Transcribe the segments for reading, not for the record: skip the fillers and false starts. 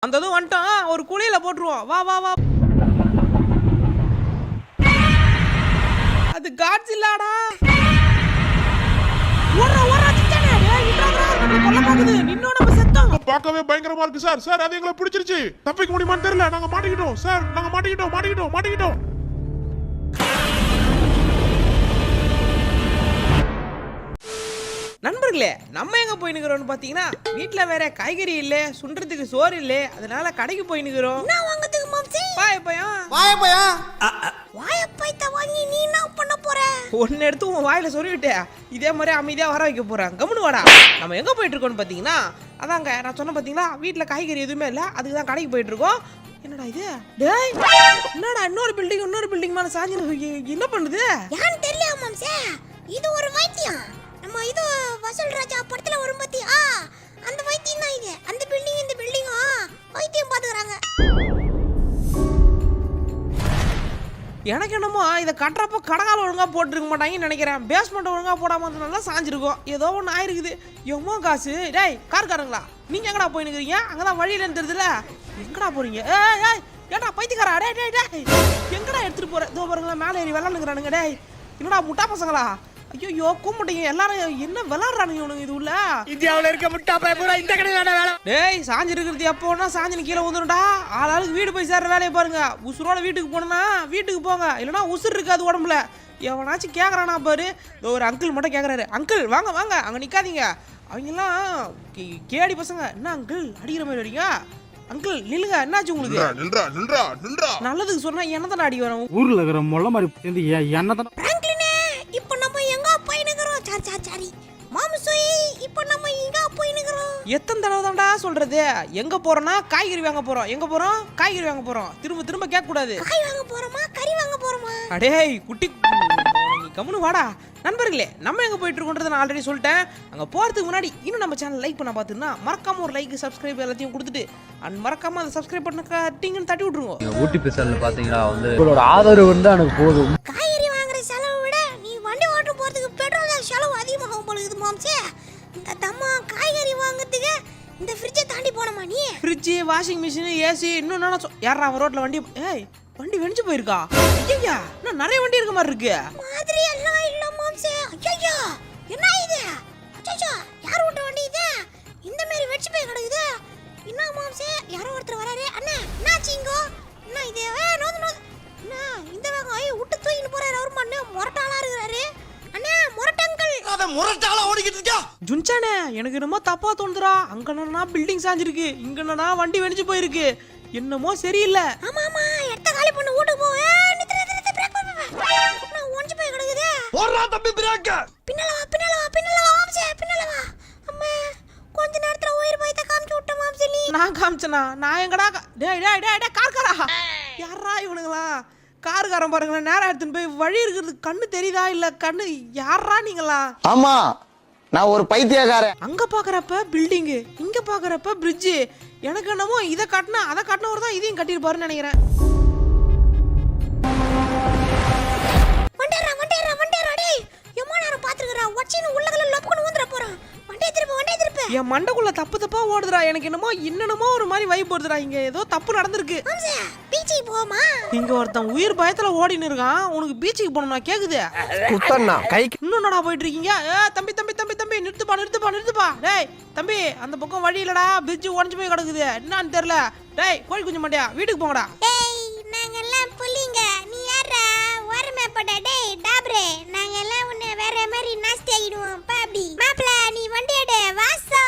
அந்த இதுவும் வந்துட்டான், ஒரு குழியில போட்டுருவோம். வா வா வா. அது காட்ஸ் இல்லாடா. ஓடுறா ஓடுறா சிச்சானே. டேய் இன்றாடா நம்ம கொல்ல பாக்குது. நின்னோட நம்ம செத்தோம். பார்க்கவே பயங்கரமா இருக்கு சார். சார் அது எங்களை பிடிச்சிருச்சு. தப்பிக்க முடியுமான்னு தெரியல. நாங்க மாட்டிக்கிட்டோம் சார். நாங்க மாட்டிக்கிட்டோம். நண்பர்களே, நம்ம எங்க போய் நிக்கிறோம்னு பாத்தீங்கன்னா, வீட்ல வேற காய்கறி இல்ல, சுண்டறதுக்கு சோறு இல்ல, அதனால கடைக்கு போய் நிக்கிறோம். என்ன வாங்குறதுக்கு மாம்சி? வாயப்பைத்த வாங்கி நீ என்ன பண்ண போற? ஒன்னு எடுத்து உன் வாயில சொருவிட்டே, இதே மாதிரி அமைதியா வர வைக்க போறேன். கம்முனு வாடா. நம்ம எங்க போயிட்டு இருக்கோம்னு பாத்தீங்கன்னா, அதாங்க நான் சொன்ன பாத்தீங்களா, வீட்ல காய்கறி எதுவுமே இல்ல, அதுக்கு தான் கடைக்கு போயிட்டு இருக்கோம். என்னடா இது? டேய் என்னடா இன்னொரு பில்டிங் மேல சாஞ்சி என்ன பண்ணுது? யான்னு தெரியல மாம்சி. இது ஒரு வைத்தியம். நம்ம இது வசூல் ராஜா படத்துல வரும் பாத்தியா? அந்த வைத்தியம் தான் இது. அந்த பில்டிங் இந்த பில்டிங்கும் வைத்தியம் பாத்துக்கறாங்க. எனக்கு என்னமோ இதை கட்டுறப்போ கடகால ஒழுங்கா போட்டுருக்க மாட்டாங்கன்னு நினைக்கிறேன். பேஸ்மெண்ட் ஒழுங்கா போடாம இருந்தனால சாஞ்சிருக்கும். ஏதோ ஒன்று ஆயிருக்குது. எவ்வளோ காசு? டேய் காருக்காரங்களா, நீங்க எங்கடா போய் நிற்கிறீங்க? அங்கதான் வழியில தெரியுதுல. எங்கடா போறீங்க? ஏய் ஏடா பைத்தியக்காரா? டேய் எங்கடா எடுத்துட்டு போற? இதோ பாருங்களா, மேலே ஏறி விளாண்டுக்கிறானுங்க. டேய் என்னடா முட்டா பசங்களா? ஐயோ கூப்பிட்டீங்க எல்லாரும். என்ன விளாடுறானுங்க இவனுங்க இது உள்ள? இந்தியாவுல இருக்க முட்டா பூரா இந்த கடையில வேலை. டேய் சாஞ்சி இருக்கிறது எப்போனா சாஞ்சி கீழே வந்துடும்டா. ஆளாளுக்கு வீடு போய் சேர்ற வேலையை பாருங்க. உசுரோட வீட்டுக்கு போனா வீட்டுக்கு போங்க, இல்லைன்னா உசுர் இருக்காது உடம்புல. எவனாச்சும் கேட்குறானா பாரு. ஒரு அங்கிள் மட்டும் கேட்குறாரு, அங்கிள் வாங்க வாங்க அங்கே நிற்காதீங்க. அவங்கெல்லாம் கேடி பசங்க. என்ன அங்கிள் அடிக்கிற மாதிரி அடிங்க? அங்கிள் நில்லுங்க, என்னாச்சு உங்களுக்கு? நல்லதுக்கு சொன்னா என்னதான் அடி வரும்? ஊர்ல இருக்கிற மொள்ள மாதிரி சேர்ந்து என்னதான் பிராங்க்லினே, இப்போ நம்ம எங்க போய் நிக்கிறோம்? சாரி மாம்சோய், இப்போ நம்ம எங்க போய் நிக்கிறோம்? எத்தனை தடவை தான்டா சொல்றது? எங்க போறோம்னா காய்கறி வாங்க போறோம். எங்க போறோம்? காய்கறி வாங்க போறோம். திரும்ப கேட்க கூடாது. காய் வாங்க போறோமா கறி வாங்க போறோமா? அடேய் குட்டி நீ கம்முனு வாடா. நண்பர்களே, நம்ம எங்க போயிட்டு இருக்கோன்றதை நான் ஆல்ரெடி சொல்லிட்டேன். அங்க போறதுக்கு முன்னாடி இன்னும் நம்ம சேனல் லைக் பண்ண பார்த்துன்னா மறக்காம ஒரு லைக் சப்ஸ்கிரைப் எல்லாத்தையும் கொடுத்துட்டு அண்ட் மறக்காம அதை சப்ஸ்கிரைப் பண்ண கட்டிங்கன்னு தட்டி விட்டுருவோம். ஊட்டி ஸ்பெஷல்ல பாத்தீங்கன்னா வந்து உங்களோட ஆதரவு வந்து எனக்கு போதும். காய்கறி வாங்குற செலவை விட நீ வண்டி ஓட்ட போறதுக்கு பெட்ரோல் தான் செலவு அதிகமாகும் போலுது மாம்சே. இந்த தம்மா காய்கறி வாங்குறதுக்கு இந்த ஃப்ரிட்ஜை தாண்டி போனமா நீ? ஃப்ரிட்ஜ், வாஷிங் மிஷின், ஏசி, இன்னும் என்ன யாரா ரோட்ல வண்டி? ஏய் வண்டி வெடிச்சு போயிருக்கா? ஐயா இன்னும் நிறைய வண்டி இருக்க மாதிரி இருக்கு. மாதிரி எல்லாம் இல்ல மாம்சே. ஐயா என்ன இது? அச்சச்சோ யார் ஓட்ட வண்டி இது? இந்த மாதிரி வெடிச்சு போய் கிடக்குது. என்ன மாம்சே, யாரோ ஒருத்தர் வராரு. அண்ணா என்னாச்சிங்கோ? என்ன இது? நோது அண்ணா இந்த வேகம் ஐ விட்டு தூக்கிட்டு போறாரு. அவர் மண்ணு முரட்டாளா இருக்கிறாரு. அண்ணா முரட்டங்கள் அத முரட்டாளா ஓடிக்கிட்டு இருக்கா? ஜுன்சானே, எனக்கு என்னமோ தப்பா தோணுதுடா. அங்க என்னன்னா பில்டிங் சாஞ்சிருக்கு, இங்க என்னன்னா வண்டி வெடிச்சு போயிருக்கு. என்னமோ சரியில்லை. ஆமா எடுத்த காலி பண்ணு வீட்டுக்கு போ. நித்ர பிரேக் நான் ஒஞ்சி போய் கிடக்குது. போறா தம்பி பிரேக். பின்னால வா மாம்சே, பின்னால வா. அம்மா கொஞ்ச நேரத்துல உயிர் போய்த காமிச்சு விட்ட மாம்சே நீ. நான் காமிச்சனா? நான் எங்கடா? டேய் கார்காரா, யாரா இவனுங்களா? காருக்காரன் பாருங்களேன், நேரம் எடுத்துன்னு போய் வழி இருக்கிறது கண்ணு தெரியுதா இல்ல கண்ணு? யாரா நீங்களா? ஆமா நான் ஒரு பைத்தியக்காரன். அங்க பாக்குறப்ப பில்டிங், இங்க பாக்குறப்ப பிரிட்ஜ். எனக்கு என்னமோ இதை கட்டினா அதை கட்டினவர் தான் இதையும் கட்டிருப்பாருன்னு நினைக்கிறேன். வண்டேரா டேய் எம்மா நேரம் பாத்துக்கறா. வச்சின உள்ளகல லொப்புன்னு ஊந்துற போறான். வண்டே திருப்பு. என் மண்டக்குள்ள தப்பா ஓடுதுடா. எனக்கு என்னமோ ஒரு மாதிரி வைப் வருதுடா. இங்க ஏதோ தப்பு நடந்திருக்கு. மாம்சே பீச்சுக்கு போமா? இங்க ஒருத்தன் உயிர் பயத்துல ஓடின்னு இருக்கான். உனக்கு பீச்சுக்கு போகணும்னா கேக்குது? குத்தண்ணா கைக்கு இன்னும் என்னடா போயிட்டு இருக்கீங்க? தம்பி நிறுத்துப்பா. டேய் தம்பி, அந்த பக்கம் வழி இல்லடா, பிரிட்ஜ் உடைஞ்சு போய் கிடக்குது. என்னன்னு தெரியல. டேய் கோழி குஞ்சு மாட்டியா, வீட்டுக்கு போங்கடா. டேய் நாங்க எல்லாம் புள்ளிங்க, நீ யாரா ஓரமே போடா? டேய் டாப்ரே, நாங்க எல்லாம் உன்னை வேற மாதிரி நாஸ்தி ஆகிடுவோம் பாபி. மாப்ள நீ வண்டி எடு வாசா.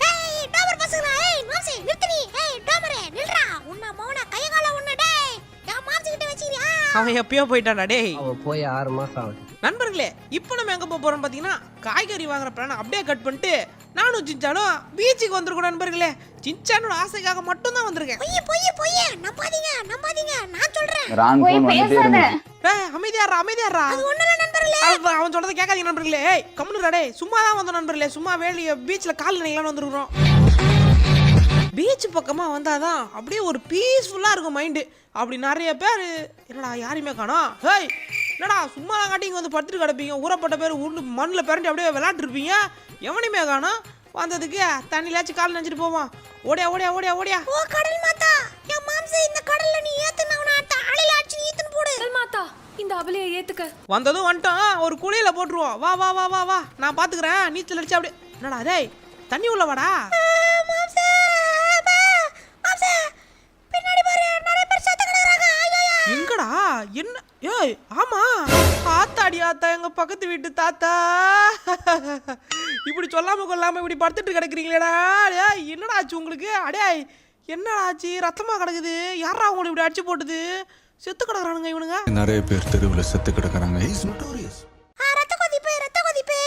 ஏய் டாபர் பசங்களா, ஏய் மாம்சே நிறுத்து நீ. ஏய் டாபரே நில்றா. உன்ன மௌன கைகால உன்ன டேய் யா மாம்சே கிட்ட வச்சிரியா? அவன் எப்பயோ போயிட்டான்டா. டேய் அவ போய் 6 மாசம் ஆகுது. நண்பர்களே, இப்போ நம்ம எங்க போறோம்னு பாத்தீங்கன்னா, காய்கறி வாங்குற பிளான் அப்படியே கட் பண்ணிட்டு நானும் சின்சானும் பீச்சுக்கு வந்திருக்கோம். நண்பர்களே, சின்சானோட ஆசைக்காக மட்டும் தான் வந்திருக்கேன். பொய் நம்பாதீங்க நான் சொல்றேன். அமைதியாரா. அது ஒண்ணுல நண்பர்களே. அவன் சொல்றதை கேட்காதீங்க நண்பர்களே. ஏய் கம்முனுடா. டேய் சும்மா தான் வந்தோம் நண்பர்களே. சும்மா வேலைய பீச்ல கால் நினைக்கலாம்னு வந்திருக்கிறோம். பீச் பக்கமா வந்தாதான் அப்படியே ஒரு பீஸ்ஃபுல்லா இருக்கும் மைண்டு. அப்படி நிறைய பேர் என்னடா யாரையுமே காணோம். ஹேய் என்னடா சும்மா காட்டி இங்க வந்து படுத்துட்டு கிடப்பீங்க. ஊறப்பட்ட பேர் உருண்டு மண்ணில் பிறண்டி அப்படியே விளையாட்டு இருப்பீங்க. எவனையுமே காணோம். வந்ததுக்கு தண்ணிலாச்சும் கால் நினைச்சிட்டு போவோம். ஓடியா ஓடியா ஓடியா ஓடியா. ஓ கடல் மாதா, என் மாம்சே இந்த கடல்ல நீ ஏத்துன அவன ஆளில அடிச்சு ஈத்துன்னு போடு. கடல் மாதா இந்த அபலையை ஏத்துக்க. வந்ததும் வந்துட்டோம், ஒரு குழியில போட்டுருவோம். வா வா வா வா வா, நான் பாத்துக்கிறேன். நீச்சல் அடிச்சு அப்படியே. என்னடா டேய், தண்ணி உள்ள வாடா. மாம்சே மாம்சே, பின்னாடி பாரு நிறைய பேர் செத்து கிடக்குறாங்க. ஐயோ எங்கடா என்ன? ஏய் ஆமா, ஆத்தாடி ஆத்தா, எங்க பக்கத்து வீட்டு தாத்தா. இப்படி சொல்லாம கொள்ளாம இப்படி படுத்துட்டு கிடக்குறீங்களேடா. டேய் என்னடா ஆச்சு உங்களுக்கு? அடே என்னடா ஆச்சு? ரத்தமா கிடக்குது. யாரா உங்களை இப்படி அடிச்சு போட்டுது? செத்து கிடக்குறானுங்க இவனுங்க. நிறைய பேர் தெருவில் செத்து கிடக்குறாங்க. ரத்த கொதிப்பு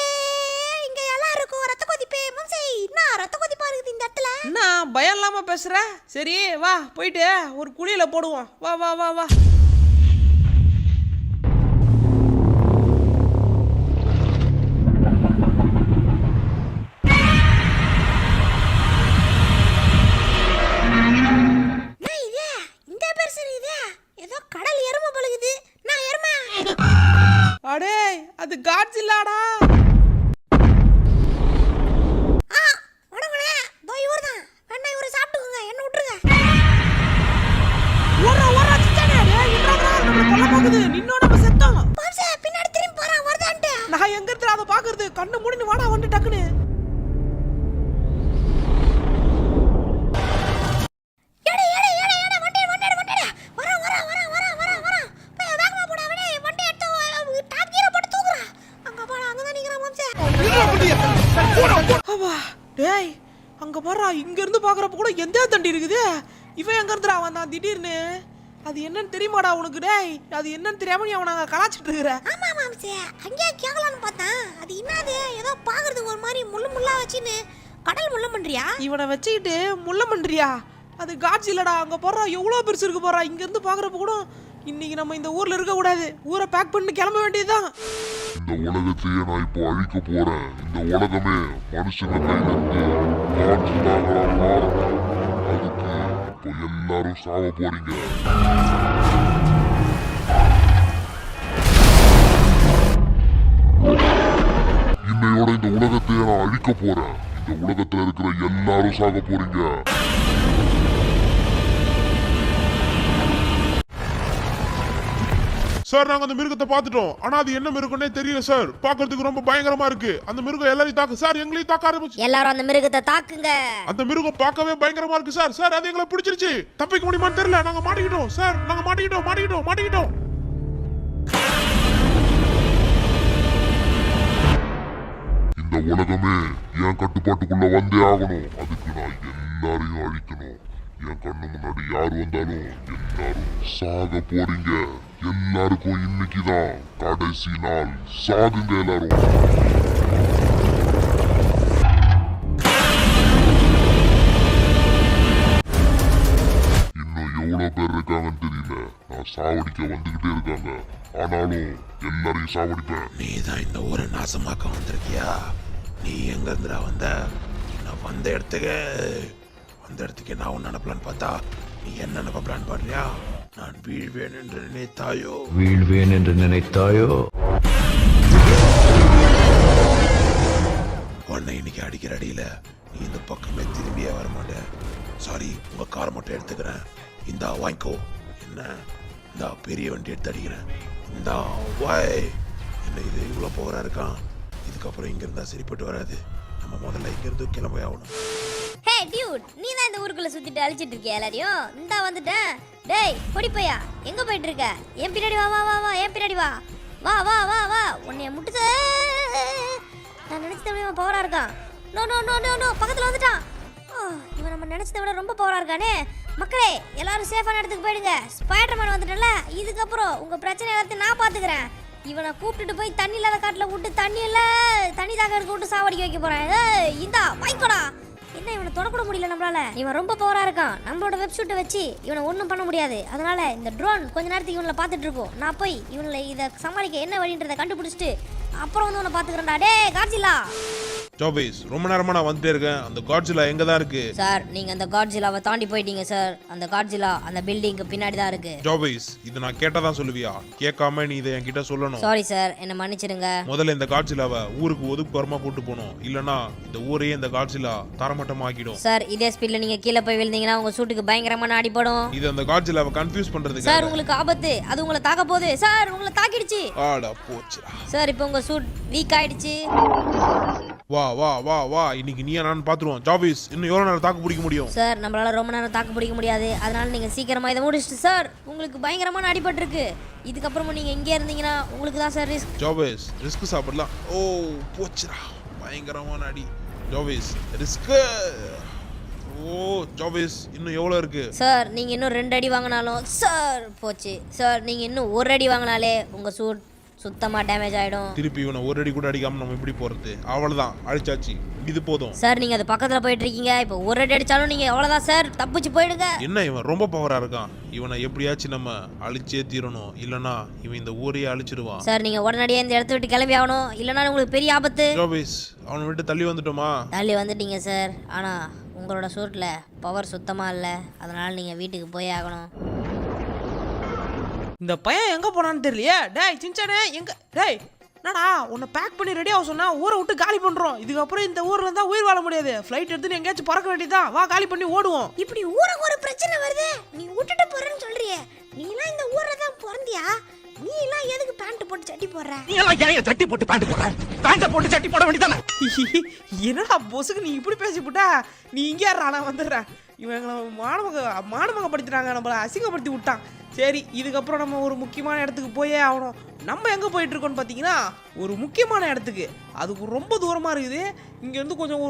இங்க எல்லாருக்கும் ரத்த கொதிப்பு. மாம்சே என்ன ரத்த கொதிப்பா இருக்குது இந்த இடத்துல? என்ன பயம் இல்லாம பேசுற? சரி வா, போயிட்டு ஒரு குழியில போடுவோம். வா வா வா வா. அடே அது காட்ஸில்லாடா. வணங்கண்ணே, தோ இவர்தான். வேணா இவரை சாப்பிட்டுக்குங்க, என்ன விட்டுருங்க. ஓடுறா ஓடுறா சிச்சானே. டேய் என்னடா நம்மள கொல்ல பாக்குது. நின்னோட நம்ம செத்தோம். மாம்சே பின்னாடி திரும்பி போறான், வருதான்ட்டு. நான் எங்க இருக்கற அத பாக்குறது? கண்ணு மூடிட்டு வாடா வந்து டக்குனு. டேய் அங்க பாறா, இங்க இருந்து பாக்குறப்ப கூட எந்த தண்டி இருக்குது. இவன் எங்க இருந்துடா வந்தான் திடீர்னு? அது என்னன்னு தெரியுமாடா உனக்கு? டேய் அது என்னன்னு தெரியாம நீ அவனை அங்க கலாச்சிட்டு இருக்கிற. ஆமா மாம்சே, அங்கேயே கேட்கலான்னு பார்த்தேன். அது என்னது ஏதோ பாக்குறதுக்கு ஒரு மாதிரி முள்ளு முள்ளா வச்சுன்னு கடல் முள்ள பண்றியா? இவனை வச்சுக்கிட்டு முள்ள பண்றியா? அது காட்ஸ் இல்லடா. அங்க போறா எவ்வளவு பெருசு இருக்கு போறா. இங்க இருந்து பாக்குறப்ப கூட இன்னைக்கு நம்ம இந்த ஊர்ல இருக்க கூடாது. ஊரை பேக் பண்ணி கிளம்ப வேண்டியதுதான். இந்த உலகத்தையே நான் இப்போ அழிக்க போறேன். இந்த உலகமே மனுஷங்க கையில இருந்து காட்சிகளாக மாறும். அதுக்கு இப்போ எல்லாரும் சாவ போறீங்க. இன்னையோட இந்த உலகத்தையே நான் அழிக்க போறேன். இந்த உலகத்துல இருக்கிற எல்லாரும் சாக போறீங்க. சார் நாங்க அந்த மிருகத்தை பார்த்துட்டோம். ஆனா அது என்ன மிருகம்னே தெரியல சார். பார்க்கிறதுக்கு ரொம்ப பயங்கரமா இருக்கு. அந்த மிருகம் எல்லாரையும் தாக்கு சார். எங்களையும் தாக்க ஆரம்பிச்சு. எல்லாரும் அந்த மிருகத்தை தாக்குங்க. அந்த மிருகம் பார்க்கவே பயங்கரமா இருக்கு சார். சார் அது எங்களை பிடிச்சிருச்சு. தப்பிக்க முடியுமான்னு தெரியல. நாங்க மாட்டிக்கிட்டோம் சார். நாங்க மாட்டிக்கிட்டோம். இந்த உலகமே என் கட்டுப்பாட்டுக்குள்ள வந்தே ஆகணும். அதுக்கு நான் எல்லாரையும் அழிக்கணும். என் கண்ணு முன்னாடி யார் வந்தாலும் எல்லாரும் சாக போறீங்க. எல்லாருக்கும் இன்னைக்குதான் கடைசி நாள். சாகுங்க எல்லாரும். இன்னும் எவ்வளவு பேர் இருக்காங்கன்னு தெரியல. நான் சாவடிக்க வந்துகிட்டே இருக்காங்க. ஆனாலும் எல்லாரையும் சாவடிப்பேன். நீ தான் இந்த ஊரை நாசமாக்க வந்திருக்கியா? நீ எங்க இருந்துடா வந்த? நான் வந்த இடத்துக்கு நான் ஒன்னு நினைப்பலான்னு பார்த்தா நீ என்ன நினைப்ப பிளான் பண்றியா? நான் வீழ்வேன் என்று நினைத்தாயோ? உன்னை இன்னைக்கு அடிக்கிற அடியில நீ இந்த பக்கமே திரும்பியே வர மாட்டேன். சாரி, உங்க காரை மட்டும் எடுத்துக்கிறேன். இந்தா வாங்கிக்கோ. என்ன இந்த பெரிய வண்டி எடுத்து அடிக்கிறேன். இந்தா வாய். என்ன இது இவ்வளவு போகிறா இருக்கான்? இதுக்கப்புறம் இங்க இருந்தா சரிப்பட்டு வராது. நம்ம முதல்ல இங்க இருந்து கிளம்பி ஆகணும். ஹே டியூட், நீ தான் இந்த ஊருக்குள்ள சுத்திட்டு அழிச்சிட்டு இருக்கியா எல்லாரையும்? இந்தா வந்துட்டேன். டேய் பொடி பையா, எங்க போயிட்டு இருக்க? என் பின்னாடி வா வா வா வா. என் பின்னாடி வா வா வா வா வா. உன்னைய முட்டுது. நான் நினைச்சதை விட பவரா இருக்கான். No no no no no, பக்கத்துல வந்துட்டான். இவன் நம்ம நினைச்சதை விட ரொம்ப பவரா இருக்கானே. மக்களே எல்லாரும் சேஃபான இடத்துக்கு போயிடுங்க. ஸ்பைடர்மேன் வந்துட்டல. இதுக்கப்புறம் உங்க பிரச்சனை எல்லாத்தையும் நான் பாத்துக்கிறேன். இவனை கூப்பிட்டுட்டு போய் தண்ணி இல்லாத காட்டுல விட்டு தண்ணி தாக்கிறதுக்கு விட்டு சாவடிக்க வைக்க போறேன். இந்தா வாய்க்கோடா. என்ன இவனை தொடக்கூட முடியல நம்மளால. இவன் ரொம்ப பவரா இருக்கான். நம்மளோட வெப்சூட்டை வச்சு இவனை ஒன்றும் பண்ண முடியாது. அதனால இந்த ட்ரோன் கொஞ்ச நேரத்துக்கு இவனை பார்த்துட்டு இருக்கும். நான் போய் இவனை இதை சமாளிக்க என்ன வழின்றதை கண்டுபிடிச்சிட்டு அப்புறம் வந்து உன்னை பார்த்துக்கிறேன்டா. டே காட்சிலா. ஜாபேஸ் ரொம்ப நேரமா நான் வந்துட்டே இருக்கேன். அந்த காட்ஜிலா எங்க தான் இருக்கு? சார் நீங்க அந்த காட்ஜிலாவை தாண்டி போயிட்டீங்க சார். அந்த காட்ஜிலா அந்த பில்டிங்க்கு பின்னாடி தான் இருக்கு. ஜாபேஸ் இதை நான் கேட்டாதான் சொல்லுவியா? கேட்காம நீ இதை என்கிட்ட சொல்லணும். சாரி சார், என்ன மன்னிச்சிடுங்க. முதல்ல இந்த காட்ஜிலாவை ஊருக்கு ஒதுக்குப்புறமா கூட்டு போகணும், இல்லனா இந்த ஊரையே இந்த காட்ஜிலா தரமட்டமா ஆக்கிடும். சார் இதே ஸ்பீட்ல நீங்க கீழே போய் விழுந்தீங்கன்னா உங்க சூட்டுக்கு பயங்கரமான அடிபடும். இது அந்த காட்ஜிலாவை கன்ஃபியூஸ் பண்றதுக்கு. சார் உங்களுக்கு ஆபத்து, அது உங்களை தாக்க போகுது. சார் உங்களை தாக்கிடுச்சு. ஆடா போச்சுடா. சார் இப்போ உங்க சூட் வீக் ஆயிடுச்சு. வா வா வா வா, இன்னைக்கு நீயா நான் பாத்துருவோம். ஜாபேஸ் இன்னும் எவ்வளவு நேரம் தாக்கு பிடிக்க முடியும்? சார் நம்மளால ரொம்ப நேரம் தாக்கு பிடிக்க முடியாது, அதனால நீங்க சீக்கிரமா இதை முடிச்சிட்டு. சார் உங்களுக்கு பயங்கரமான அடிபட்டு இருக்கு. இதுக்கப்புறமா நீங்க இங்கே இருந்தீங்கன்னா உங்களுக்கு தான் சார் ரிஸ்க். ஜாபேஸ் ரிஸ்க் சாப்பிடலாம். ஓ போச்சுடா, பயங்கரமான அடி. Jabez risk. ஓ ஜாபேஸ் இன்னும் எவ்வளவு இருக்கு? சார் நீங்க இன்னும் 2 அடி வாங்கினாலும் சார் போச்சு. சார் நீங்க இன்னும் 1 அடி வாங்கினாலே உங்க சூட் சுத்தமா டேமேஜ் ஆயிடும். திருப்பி இவனை 1 அடி கூட அடிக்காம நம்ம எப்படி போறது? அவ்வளவுதான், அடிச்சாச்சு, இது போதும். சார் நீங்க அது பக்கத்துல போயிட்டு இருக்கீங்க. இப்போ 1 அடி அடிச்சாலும் நீங்க அவ்வளவுதான் சார், தப்பிச்சு போயிடுங்க. என்ன இவன் ரொம்ப பவரா இருக்கான்? இவனை எப்படியாச்சும் நம்ம அழிச்சே தீரணும், இல்லனா இவன் இந்த ஊரையே அழிச்சிடுவான். சார் நீங்க உடனடியே இந்த இடத்த விட்டு கிளம்பி ஆகணும், இல்லனா உங்களுக்கு பெரிய ஆபத்து. ஜாபேஸ் அவனை விட்டு தள்ளி வந்துட்டோமா? தள்ளி வந்துட்டீங்க சார், ஆனா உங்களோட சூட்ல பவர் சுத்தமா இல்ல, அதனால நீங்க வீட்டுக்கு போய் ஆகணும். இந்த பையன் எங்க போனான்னு தெரியலையே. டேய் சின்சானே எங்க? டேய் என்னடா உன்னை பேக் பண்ணி ரெடி ஆக சொன்னா ஊரை விட்டு காலி பண்றோம். இதுக்கப்புறம் இந்த ஊர்ல இருந்தா உயிர் வாழ முடியாது. ஃப்ளைட் எடுத்து எங்கேயாச்சும் பறக்க வேண்டியதான். வா காலி பண்ணி ஓடுவோம். இப்படி ஊருக்கு ஒரு பிரச்சனை வருது, நீ விட்டுட்டு போறேன்னு சொல்றியே. நீ எல்லாம் இந்த ஊர்ல தான் பிறந்தியா? நீ எல்லாம் எதுக்கு பேண்ட் போட்டு சட்டி போடுற? நீ எல்லாம் ஏன் சட்டி போட்டு பேண்ட் போடுற? பேண்ட் போட்டு சட்டி போட வேண்டியதானே? என்னடா பொசுக்கு நீ இப்படி பேசிவிட்டா? நீ இங்கே யாரா? நான் வந்துடுறேன். இவன் எங்களை மானமக படுத்திட்டாங்க, நம்மளை அசிங்கப்படுத்தி விட்டான். சரி இதுக்கப்புறம் நம்ம ஒரு முக்கியமான இடத்துக்கு போயே ஆகணும். நம்ம எங்கே போயிட்டு இருக்கோம்னு பார்த்தீங்கன்னா ஒரு முக்கியமான இடத்துக்கு. அதுக்கு ரொம்ப தூரமாக இருக்குது. இங்கேருந்து கொஞ்சம்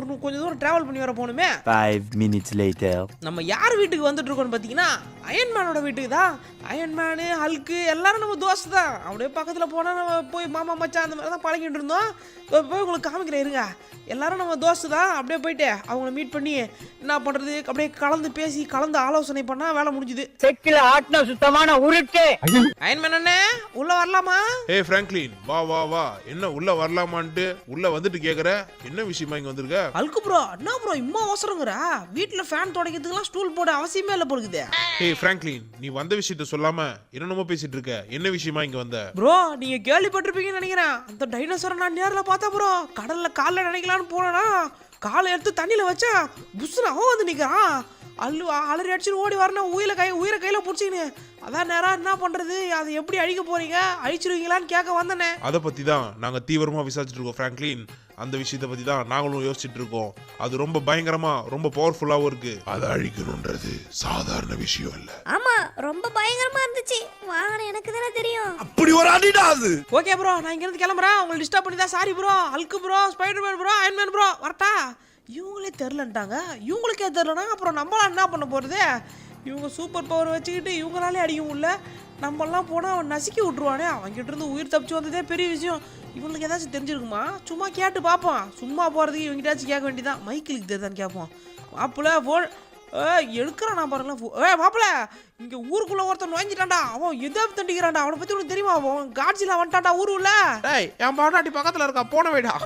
தூரம் ட்ராவல் பண்ணி வர போகணுமே. 5 minutes later. நம்ம யார் வீட்டுக்கு வந்துட்டு இருக்கோம்னு பார்த்தீங்கன்னா அயன்மேனோட வீட்டுக்கு தான். அயன்மேனு ஹல்க்கு எல்லாரும் நம்ம தோஸ்து தான். அப்படியே பக்கத்தில் போனால் நம்ம போய் மாமா மச்சான் அந்த மாதிரி தான் பழகிட்டு இருந்தோம். போய் உங்களுக்கு காமிக்கிறேன் இருங்க. எல்லாரும் நம்ம தோஸ்து தான். அப்படியே போயிட்டு அவங்கள மீட் பண்ணி என்ன பண்ணுறது அப்படியே கலந்து பேசி கலந்து ஆலோசனை பண்ணால் வேலை முடிஞ்சுது. செக்கில ஆட்னா சுத்தமான உருட்டு. அயன்மேன் அண்ணே உள்ள வரலாமா? ஏய் பிராங்க்லின் வா வா வா. என்ன உள்ள வரலாமான்ட்டு உள்ள வந்துட்டு கேக்குற? என்ன விஷயமா இங்க வந்திருக்க? ஹல்க்கு ப்ரோ என்ன ப்ரோ இம்மா அவசரங்கிற? வீட்டில் ஃபேன் துடைக்கிறதுக்குலாம் ஸ்டூல் போட அவசியமே இல்லை போகுது. ஏய் பிராங்க்லின் நீ வந்த விஷயத்த சொல்லாம என்னென்னமோ பேசிட்டு இருக்க. என்ன விஷயமா இங்க வந்த? ப்ரோ நீங்க கேள்விப்பட்டிருப்பீங்கன்னு நினைக்கிறேன். அந்த டைனோசரை நான் நேரில் பார்த்தா ப்ரோ. கடல்ல காலில் நினைக்கலான்னு போனா காலை எடுத்து தண்ணியில வச்சா புஷ்னு அவன் வந்து நிற்கிறான். அலறி அடிச்சுட்டு ஓடி வரணும். உயிரை கையில பிடிச்சிக்கின்னு. அதான் நேரம் என்ன பண்றது, அதை எப்படி அழிக்க போறீங்க, அழிச்சிருவீங்களான்னு கேட்க வந்தனே. அதை பத்தி தான் நாங்க தீவிரமா விசாரிச்சுட்டு இருக்கோம் பிராங்க்லின். அந்த விஷயத்தை பத்தி தான் நாங்களும் யோசிச்சுட்டு இருக்கோம். அது ரொம்ப பயங்கரமா ரொம்ப பவர்ஃபுல்லாவும் இருக்கு. அதை அழிக்கணும்ன்றது சாதாரண விஷயம் இல்ல. ஆமா ரொம்ப பயங்கரமா இருந்துச்சு. வாங்க எனக்கு தானே தெரியும். அப்படி ஒரு அடிடா அது. ஓகே ப்ரோ நான் இங்க இருந்து கிளம்புறேன். உங்களை டிஸ்டர்ப் பண்ணி தான் sorry bro. Hulk bro, Spiderman bro, Iron Man bro வரட்டா? இவங்களே தெரிலன்ட்டாங்க. இவங்களுக்கே தெரிலனா அப்புறம் நம்மளாம் என்ன பண்ண போறது? இவங்க சூப்பர் பவர் வச்சுக்கிட்டு இவங்களாலே அடிக்க முடியல. நம்மளாம் போனால் அவன் நசுக்கி விட்ருவானே. அவன்கிட்ட இருந்து உயிர் தப்பிச்சு வந்ததே பெரிய விஷயம். இவங்களுக்கு ஏதாச்சும் தெரிஞ்சிருக்குமா? சும்மா கேட்டு பார்ப்போம். சும்மா போகிறதுக்கு இவங்கிட்டாச்சும் கேட்க வேண்டியதான். மைக்கிலுக்கு தெரியுதான்னு கேட்போம். மாப்பிள்ள ஃபோன் எடுக்கிறான் நான் பாருங்களேன். மாப்பிள்ள இங்கே ஊருக்குள்ளே ஒருத்தன் நுழைஞ்சிட்டான்டா. அவன் எதாவது தண்டிக்கிறான்டா. அவனை பற்றி உனக்கு தெரியுமா? அவன் காட்சியில் வந்துட்டான்டா ஊர் உள்ள. டேய் என் பாட்டாட்டி பக்கத்தில் இருக்கா, போன வைடா.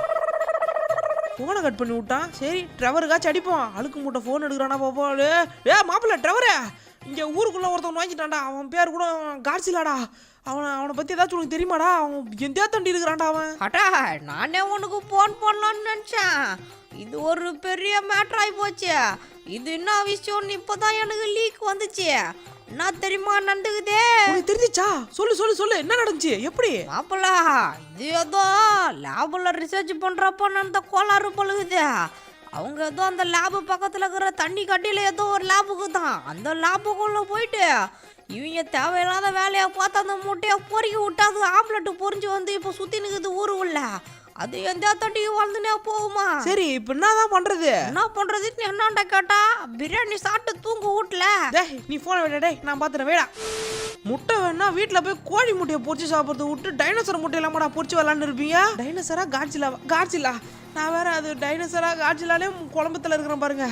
ஃபோனை கட் பண்ணி விட்டான். சரி ட்ரெவருக்காச்சும் அடிப்போம். அழுக்கு மூட்டை ஃபோன் எடுக்கிறானா பாப்போம். மாப்பிள்ள ட்ரெவரு இங்கே ஊருக்குள்ளே ஒருத்தன் வாங்கிட்டான்டா. அவன் பேர் கூட காட்சிலாடா. அவனை பற்றி ஏதாச்சும் உனக்கு தெரியுமாடா? அவன் எந்தே தண்டி இருக்கிறான்டா அவன். அட்டா நானே உனக்கு ஃபோன் பண்ணலான்னு நினச்சேன். இது ஒரு பெரிய மேட்டர் ஆகி போச்சு. இது என்ன விஷயம்னு இப்போதான் எனக்கு லீக் வந்துச்சு. என்ன தெரியுமா நடந்துக்குதே? உனக்கு தெரிஞ்சிச்சா? சொல்லு என்ன நடந்துச்சு? எப்படி? மாப்பிள்ளா இது ஏதோ லேபில் ரிசர்ச் பண்ணுறப்போ நடந்த கோளாறு பழுகுது. அவங்க ஏதோ அந்த லேபு பக்கத்தில் இருக்கிற தண்ணி கட்டியில் ஏதோ ஒரு லேபுக்கு தான். அந்த லேபுக்குள்ளே போயிட்டு இவங்க தேவையில்லாத வேலையை பார்த்து அந்த மூட்டையை பொறுக்கி விட்டாது. ஆம்லெட்டு பொறிஞ்சு வந்து இப்போ சுற்றி நிற்குது ஊரு உள்ள. அது எந்த தட்டிக்கு வளர்ந்துனே போகுமா? சரி இப்போ என்னதான் பண்றது? என்ன பண்றதுன்னு என்னான்டா கேட்டா பிரியாணி சாப்பிட்டு தூங்க வீட்டுல. டேய் நீ போன வேடா. டேய் நான் பாத்துறேன் வேடா. முட்டை வேணா வீட்டில் போய் கோழி முட்டையை பொறிச்சு சாப்பிட்றத விட்டு டைனோசர் முட்டையெல்லாமடா பொறிச்சு விளாண்டு இருப்பீங்க. டைனோசரா காட்சிலா? நான் வேற அது டைனோசரா காட்சிலாலே குழம்புல இருக்கிறேன் பாருங்க.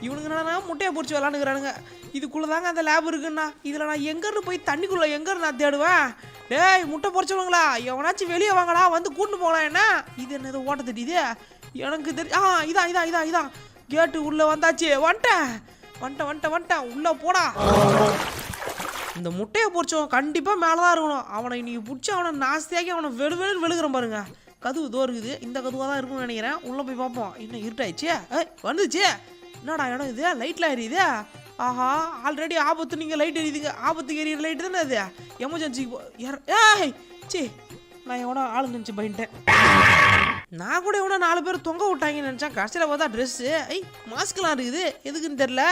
இவனுக்கு என்னன்னா முட்டையை பொறிச்சு விளாண்டுக்கிறானுங்க. இதுக்குள்ள தாங்க அந்த லேப் இருக்குன்னா. இதில் நான் எங்கேருந்து போய் தண்ணிக்குள்ள எங்கேருந்து நான் தேடுவேன்? டேய் முட்டை பொறிச்சவங்களா எவனாச்சும் வெளியே வாங்கடா, வந்து கூட்டு போகலாம். என்ன இது? என்னது ஓட்ட தட்டிது? எனக்கு இதான் கேட்டு உள்ள வந்தாச்சு. வந்துட்டேன் உள்ள போடா. இந்த முட்டையை பொறிச்சவன் கண்டிப்பா மேலதான் இருக்கணும். அவனை இன்னைக்கு பிடிச்சி அவனை நாஸ்தியாக்கி அவனை வெளுகிறேன் பாருங்க. கதவு இதோ இருக்குது. இந்த கதுவாக தான் இருக்கும்னு நினைக்கிறேன். உள்ள போய் பார்ப்போம். இன்னும் இருட்டாயிடுச்சு. வந்துச்சு. என்னடா இடம் இது? லைட்லாம் எரியுது. ஆஹா, ஆல்ரெடி ஆபத்து. நீங்கள் லைட் எரியுதுங்க. ஆபத்துக்கு எரியுற லைட்டு தானே அது. எமர்ஜென்சிக்கு சி நான் எவனோ ஆளு நினச்சி பயன்ட்டேன். நான் கூட எவனோ 4 பேர் தொங்க விட்டாங்கன்னு நினச்சேன். கடைசியில் பார்த்தா ட்ரெஸ்ஸு மாஸ்க்லாம் இருக்குது. எதுக்குன்னு தெரில.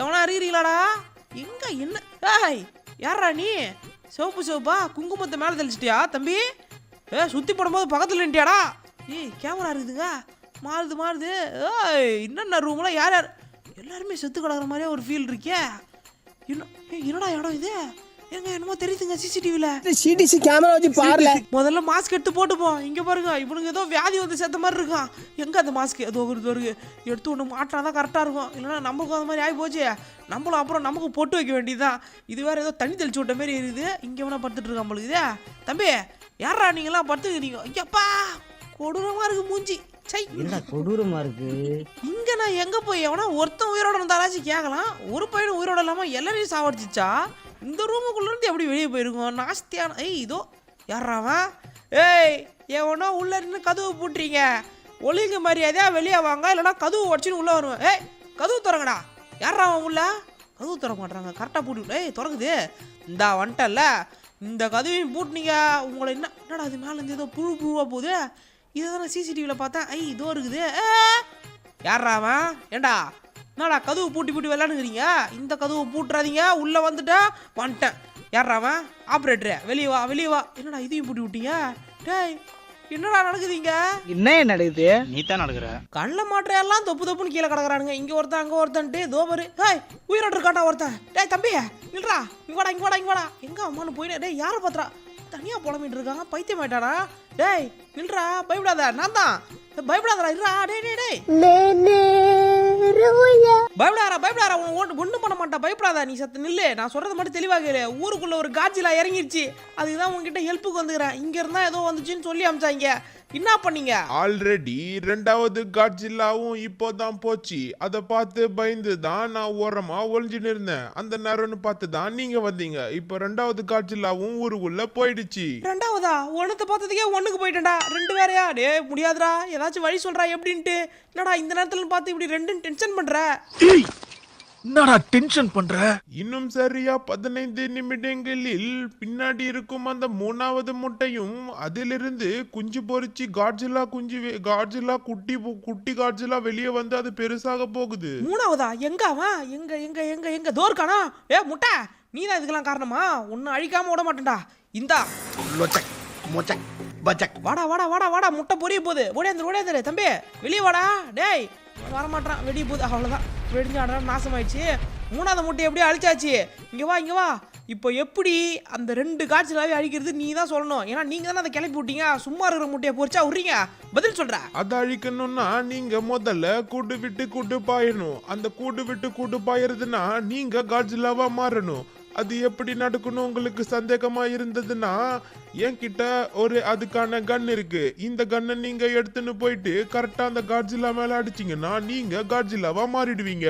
எவனா இருக்கிறீங்களாடா? எங்க என்ன யாரா நீ? சிவப்பா குங்குமத்தை மேலே தெளிச்சிட்டியா தம்பி? சுற்றி போடும்போது பக்கத்தில் நின்ட்டியாடா? கேமரா இருக்குதுங்க. மாறுது. என்னென்ன ரூம்லாம் யார் எல்லாருமே செத்து கிடக்குற மாதிரியே ஒரு ஃபீல் இருக்கே. என்னடா இடம் இது? என்னமோ தெரியுதுங்க சிசிடிவியில். சிடிசி கேமரா வச்சு பாருல. முதல்ல மாஸ்க் எடுத்து போட்டுப்போம். இங்கே பாருங்க, இவனுங்க ஏதோ வியாதி வந்து செத்த மாதிரி இருக்கான். எங்கே அந்த மாஸ்க்? ஏதோ ஒரு எடுத்து ஒன்று மாட்டினா தான் கரெக்டாக இருக்கும். இல்லைன்னா நம்மளுக்கும் அந்த மாதிரி ஆகி போச்சு. நம்மளும் அப்புறம் நமக்கு பொட்டு வைக்க வேண்டியதுதான். இது வேறு ஏதோ தண்ணி தெளிச்சு விட்ட மாதிரி இருக்குது. இங்கே வேணா படுத்துட்டு இருக்கான் நம்மளுக்கு. இதே தம்பி யாரா நீங்களாம் படுத்துக்கிறீங்க? ஐயப்பா கொடூரமாக இருக்கு மூஞ்சி. என்ன கொடூரமா இருக்கு. இங்கே நான் எங்கே போய் எவனா ஒருத்தன் உயிரோட இருந்தாலாச்சும் கேட்கலாம். ஒரு பையன் உயிரோட இல்லாமல் எல்லாரையும் சாவடிச்சிச்சா? இந்த ரூமுக்குள்ளேருந்து எப்படி வெளியே போயிருக்கோம்? நாஸ்தியான இதோ யாராவன்? எவனோ உள்ளே இருந்து கதவு பூட்டுறீங்க. ஒளிங்க மரியாதையா வெளியே வாங்க, இல்லைனா கதவு உடச்சின்னு உள்ளே வருவேன். கதவு திறங்கடா. யாராவன் உள்ள? கதவு திறக்க மாட்டாங்க. கரெக்டாக பூட்டி திறக்குது. இந்தா வந்துட்டல. இந்த கதவையும் பூட்டினீங்க. உங்களை என்னடா அது மேலேருந்து ஏதோ புழுவாக போகுது. இதை தான் நான் சிசிடிவியில் பார்த்தேன். இதோ இருக்குது. யாராவன்? ஏண்டா என்னடா கதவு பூட்டி விளாண்டுக்கிறீங்க? இந்த கதவு பூட்டுறாதீங்க. உள்ளே வந்துட்டேன். யாராவன்? ஆப்ரேட்டரு வெளியே வா. என்னடா இதையும் பூட்டி விட்டீங்க? டேய் என்னடா நடக்குதுங்க? என்ன நடக்குது? நீ தான் நடக்கிற. கண்ணில் மாற்ற எல்லாம் தொப்புன்னு கீழே கிடக்குறானுங்க. இங்கே ஒருத்தன் அங்கே ஒருத்தன்ட்டு தோபரு. உயிரோடு இருக்காட்டா ஒருத்தன். டேய் தம்பி நில்றா. இங்கே வாடா. எங்கே அம்மானு போயினே. டேய் யாரை பாத்துறா? தனியாக புலம்பிட்டு இருக்காங்க. பைத்தியம் ஆயிட்டாடா. டேய் நில்றா. பயப்படாத. நான் தான். பயப்படாதடா. இருடா. டேய் பயப்படாரா. ஒன்றும் பண்ண மாட்டா. பயப்படாத. நீ சத்து நில்லு. நான் சொல்றது மட்டும் தெளிவாக கேளு. ஊருக்குள்ள ஒரு காட்சிலா இறங்கிருச்சு. அதுக்குதான் உங்ககிட்ட ஹெல்ப்புக்கு வந்துக்கிறேன். இங்க இருந்தா ஏதோ வந்துச்சுன்னு சொல்லி அமிச்சாங்க. என்ன பண்ணீங்க? ஆல்ரெடி 2வது காட்ஜில்லாவும் இப்போதான் போச்சு. அதை பார்த்து பயந்து தான் நான் ஓரமா ஒளிஞ்சுன்னு இருந்தேன். அந்த நேரம்னு பார்த்து தான் நீங்க வந்தீங்க. இப்போ 2வது காட்ஜில்லாவும் ஊருக்குள்ள போயிடுச்சு. 2வதா? ஒன்னுத்த பார்த்ததுக்கே 1க்கு போயிட்டேன்டா. 2 வேறையா? முடியாதுடா. ஏதாச்சும் வழி சொல்றா எப்படின்ட்டு. என்னடா இந்த நேரத்துல பார்த்து இப்படி 2 டென்ஷன் பண்ற? என்னடா டென்ஷன் பண்ற? இன்னும் சரியா 15 நிமிடங்களில் பின்னாடி இருக்கும் அந்த 3வது முட்டையும் அதிலிருந்து குஞ்சு பொறிச்சு காட்ஜில்லா குட்டி காட்ஜில்லா வெளியே வந்து அது பெருசாக போகுது. 3வதா? எங்க அவன்? எங்க தோர்கானா? முட்டை நீ தான் இதுக்கெல்லாம் காரணமா? ஒன்னும் அழிக்காம விட மாட்டேன்டா. இந்தா வாடா. முட்டை பொரிய போகுது. ஓடியாந்துரு தம்பி. வெளியே வாடா. டேய் வரமாட்டான். வெடிய போகுது. அவ்வளோதான். வெடிஞ்சாடா. நாசமாயிடுச்சு. 3வது முட்டை எப்படியோ அழிச்சாச்சு. இங்கே வா. இப்போ எப்படி அந்த 2 காட்சிலாவே அழிக்கிறது நீ தான் சொல்லணும். ஏன்னா நீங்க தானே அதை கிளப்பி விட்டீங்க. சும்மா இருக்கிற முட்டையை பொறிச்சா விட்றீங்க. பதில் சொல்ற. அதை அழிக்கணும்னா நீங்க முதல்ல கூட்டு விட்டு பாயணும். அந்த கூட்டு விட்டு பாயறதுன்னா நீங்க காட்ஜில்லாவா மாறணும். அது எப்படி நடக்கணும் உங்களுக்கு சந்தேகமா இருந்ததுன்னா என்கிட்ட அதுக்கான கன் இருக்கு. இந்த கன்னை நீங்க எடுத்துன்னு போயிட்டு கரெக்டா அந்த காட்ஜில்லா மேல அடிச்சீங்கன்னா நீங்க காட்ஜில்லாவா மாறிடுவீங்க.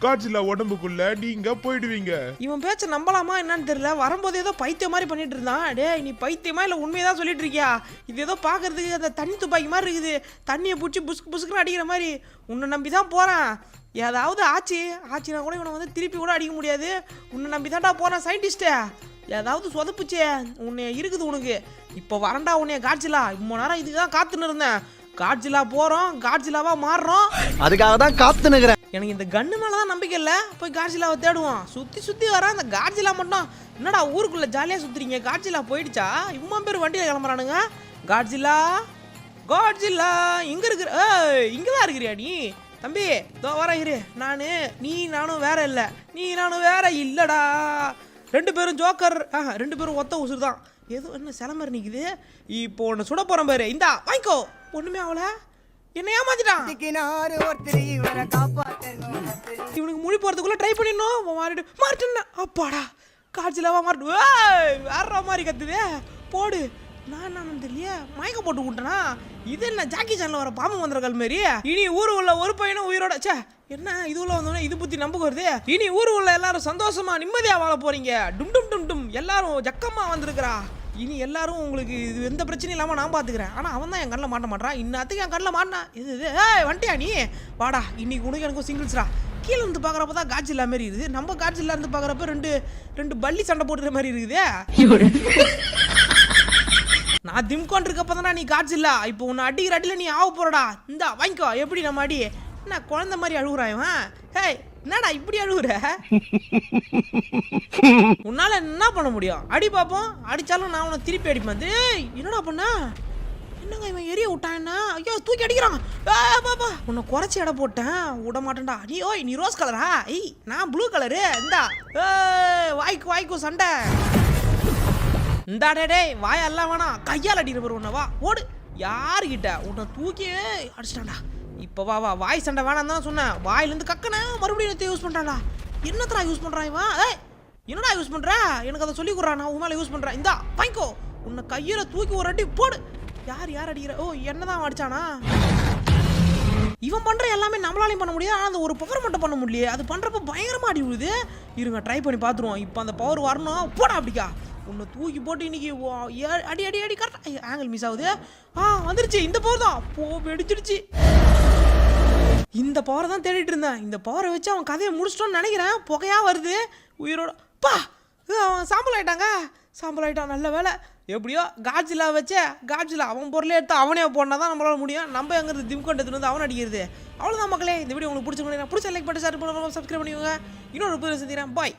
காட்ஜில்லா உடம்புக்குள்ள நீங்க போயிடுவீங்க. இவன் பேச்ச நம்பலாமா என்னன்னு தெரியல. வரும்போது ஏதோ பைத்தியம் மாதிரி பண்ணிட்டு இருந்தான். டேய் நீ பைத்தியமா இல்ல உண்மையதான் சொல்லிட்டு இருக்கியா? இது ஏதோ பாக்குறதுக்கு அந்த தண்ணி துப்பாக்கி மாதிரி இருக்குது. தண்ணியை பிடிச்சி புசுக்குன்னு அடிக்கிற மாதிரி. உன்னை நம்பி தான் போறேன். ஏதாவது ஆச்சுனா கூட இவனை வந்து திருப்பி கூட அடிக்க முடியாது. உன்னை நம்பி தான்டா போறேன் சயின்டிஸ்டே. ஏதாவது சொதப்புச்சே உன்னை இருக்குது உனக்கு. இப்போ வரண்டா உன்னைய காட்ஜில்லா. இவ்வளோ நேரம் இதுக்கு தான் காத்துன்னு இருந்தேன். காட்ஜில்லா போறோம். காட்ஜில்லாவா மாறுறோம். அதுக்காக தான் காத்து நிக்கிறேன். எனக்கு இந்த கன்னு மேலதான் நம்பிக்கை இல்லை. போய் காட்ஜில்லாவை தேடுவோம். சுத்தி வர அந்த காட்ஜில்லா மட்டும் என்னடா ஊருக்குள்ள ஜாலியா சுத்துறீங்க? காட்ஜில்லா போயிடுச்சா? இம்மா பேர் வண்டியில கிளம்புறானுங்க. காட்ஜில்லா இங்க இருக்கிற இங்கதான் இருக்கிறியா நீ? தம்பி இதோ வர இரு. நானும் வேற இல்லை. நானும் வேற இல்லடா. 2 பேரும் ஜோக்கர். 2 பேரும் ஒத்த உசுறு தான். ஏதோ என்ன சில மாதிரி நிக்குது. இப்போ ஒன்று சுட போறேன் பாரு. இந்தா வாங்கிக்கோ. ஒண்ணுமே அவள என்ன ஏமாத்திட்டான். இவனுக்கு முடி போறதுக்குள்ள ட்ரை பண்ணிடணும். மாறிட்டேன். அப்பாடா காட்சிலாவா மாறிட்டு வேற மாதிரி கத்துதே. போடு நான் என்னன்னு தெரியல மயக்க போட்டு விட்டனா இது என்ன ஜாக்கி சான்ல வர பாம்பு வந்திருக்கால் மாரி இனி ஊரு உள்ள ஒரு பையனும் உயிரோட ச்சே என்ன இது உள்ள வந்தோடனே இது பத்தி நம்ப வருது இனி ஊரு உள்ள எல்லாரும் சந்தோஷமா நிம்மதியா வாழ போறீங்க டும் டும் டும் டும் எல்லாரும் ஜக்கமா வந்திருக்கிறா இனி எல்லாரும் உங்களுக்கு இது எந்த பிரச்சனையும் இல்லாம நான் பாத்துக்கிறேன் ஆனா அவன் தான் என் கண்ணில் மாட்ட மாட்டான் இன்னத்துக்கு என் கண்ணில் மாட்டினா இது ஏய் வந்துட்டியா நீ வாடா இன்னைக்கு உனக்கு எனக்கும் சிங்கிள்ஸ்ரா கீழே இருந்து பாக்குறப்ப தான் காட்சில்லா மாதிரி இருக்குது நம்ம காட்சில்லா இருந்து பாக்குறப்ப ரெண்டு பள்ளி சண்டை போட்டுற மாதிரி இருக்குது நான் திம்கோன் இருக்கப்பதான் நீ காட்சில்லா இப்போ உன்னை அடிக்கிற அடியில நீ ஆக போறடா இந்தா வாங்கிக்கோ எப்படி நம்ம அடி என்ன குழந்தை மாதிரி அழுகுறான் ஹேய் என்னடா இப்படி அழுகுற உன்னால என்ன பண்ண முடியும் அடி பாப்போம் அடிச்சாலும் நான் உன்னை திருப்பி அடிப்பேன் என்னடா பண்ண என்னங்க இவன் எரிய விட்டான் என்ன ஐயோ தூக்கி அடிக்கிறான் பாப்பா உன்னை குறைச்சி எடை போட்டேன் விட மாட்டேன்டா நீ ரோஸ் கலரா ஏய் நான் ப்ளூ கலரு இந்தா வாய்க்கும் சண்டை இந்தாடே டேய் வாயெல்லாம் வேணாம் கையால் அடிக்கிற பேர் உன்னை வா ஓடு யாருக்கிட்ட உன்னை தூக்கி அடிச்சிட்டான்டா இப்போ வா வாய் சண்டை வேணாம் தான் சொன்னேன் வாயிலேருந்து கக்கன மறுபடியும் யூஸ் பண்ணுறான்டா என்னத்தரா யூஸ் பண்ணுறான் இவன் ஏய் என்னடா யூஸ் பண்ணுற எனக்கு அதை சொல்லி கொடுறான் நான் உன் மேலே யூஸ் பண்ணுறேன் இந்தா வாங்கிக்கோ உன்னை கையில் தூக்கி ஒரு அடி போடு யார் அடிக்கிற ஓ என்னதான் அடிச்சானா இவன் பண்ற எல்லாமே நம்மளாலையும் பண்ண முடியாது ஆனால் அந்த ஒரு பவர் மட்டும் பண்ண முடியல அது பண்றப்ப பயங்கரமா அடி விழுது இருங்க ட்ரை பண்ணி பார்த்துருவோம் இப்போ அந்த பவர் வரணும் போடா அப்படிக்கா உன்னை தூக்கி போட்டு இன்னைக்கு அடி அடி அடி கரெக்டாக ஆங்கிள் மிஸ் ஆகுது வந்துருச்சு இந்த பவர் தான் வெடிச்சிடுச்சு இந்த பவரை தான் தேடிட்டு இருந்தேன் இந்த பவரை வச்சு அவன் கதையை முடிச்சிட்டோன்னு நினைக்கிறேன் புகையா வருது உயிரோட அவன் சாம்பல் ஆயிட்டான் நல்ல வேலை எப்படியோ காட்சிலா வச்சே காட்சிலா அவன் பொருளே எடுத்து அவனே போனா தான் நம்மளால முடியும் நம்ம எங்கிறது திம்கொண்டது வந்து அவன் அடிக்கிறது அவ்வளோதான் மக்களே இந்த வீடியோ உங்களுக்கு பிடிச்சிருக்கணும் பிடிச்ச லைக் பண்ணி ஷேர் பண்ணி சப்ஸ்கிரைப் பண்ணிக்கோங்க இன்னொரு புதிய சந்திக்கிறேன் பாய்